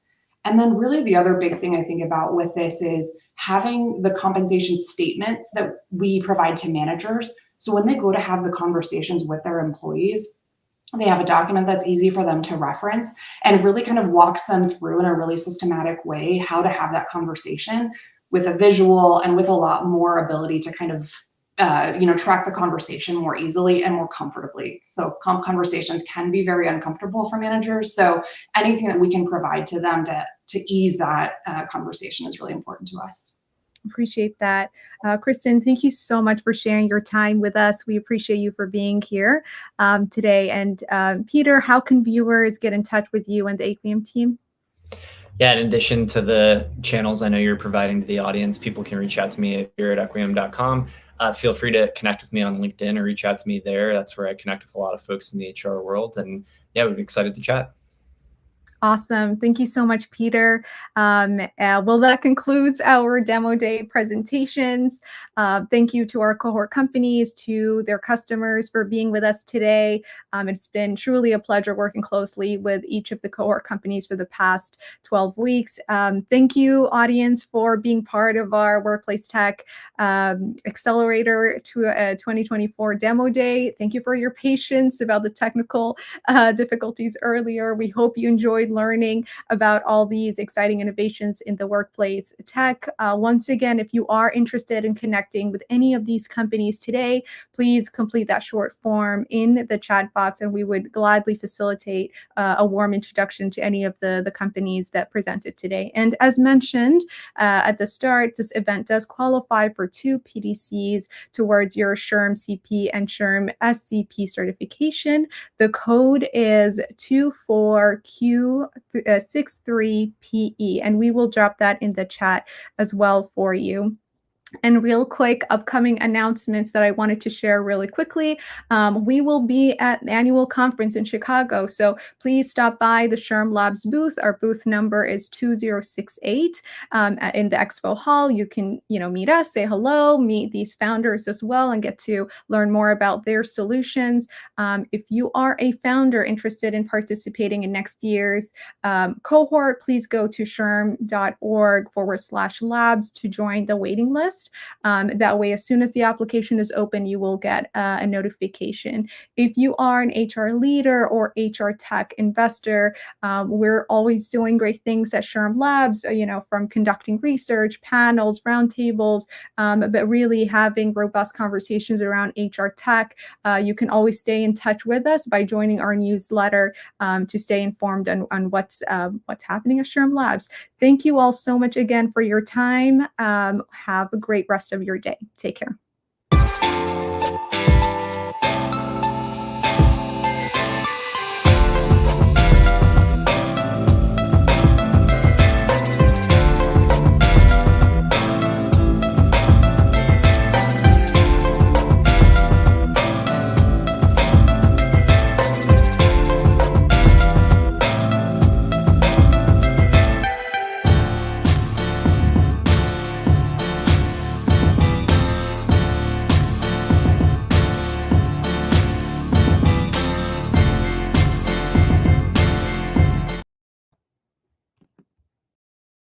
And then really the other big thing I think about with this is having the compensation statements that we provide to managers. So when they go to have the conversations with their employees, they have a document that's easy for them to reference and really kind of walks them through in a really systematic way how to have that conversation with a visual and with a lot more ability to kind of track the conversation more easily and more comfortably. So conversations can be very uncomfortable for managers. So anything that we can provide to them to ease that conversation is really important to us. Appreciate that. Kristen, thank you so much for sharing your time with us. We appreciate you for being here today. And Peter, how can viewers get in touch with you and the Acquium team? Yeah, in addition to the channels I know you're providing to the audience, people can reach out to me here at acquium.com. Feel free to connect with me on LinkedIn or reach out to me there. That's where I connect with a lot of folks in the HR world. And yeah, we'd be excited to chat. Awesome. Thank you so much, Peter. Well, that concludes our demo day presentations. Thank you to our cohort companies, to their customers for being with us today. It's been truly a pleasure working closely with each of the cohort companies for the past 12 weeks. Thank you, audience, for being part of our WorkplaceTech Accelerator 2024 demo day. Thank you for your patience about the technical difficulties earlier. We hope you enjoyed learning about all these exciting innovations in the workplace tech. Once again, if you are interested in connecting with any of these companies today, please complete that short form in the chat box, and we would gladly facilitate a warm introduction to any of the companies that presented today. And as mentioned at the start, this event does qualify for 2 PDCs towards your SHRM CP and SHRM SCP certification. The code is 24Q63PE, and we will drop that in the chat as well for you. And real quick, upcoming announcements that I wanted to share really quickly. We will be at the annual conference in Chicago, so please stop by the SHRMLabs booth. Our booth number is 2068 in the expo hall. You can, meet us, say hello, meet these founders as well, and get to learn more about their solutions. If you are a founder interested in participating in next year's cohort, please go to shrm.org/labs to join the waiting list. That way, as soon as the application is open, you will get a notification. If you are an HR leader or HR tech investor, we're always doing great things at SHRMLabs, from conducting research, panels, roundtables, but really having robust conversations around HR tech. You can always stay in touch with us by joining our newsletter to stay informed on what's happening at SHRMLabs. Thank you all so much again for your time. Have a great rest of your day. Take care.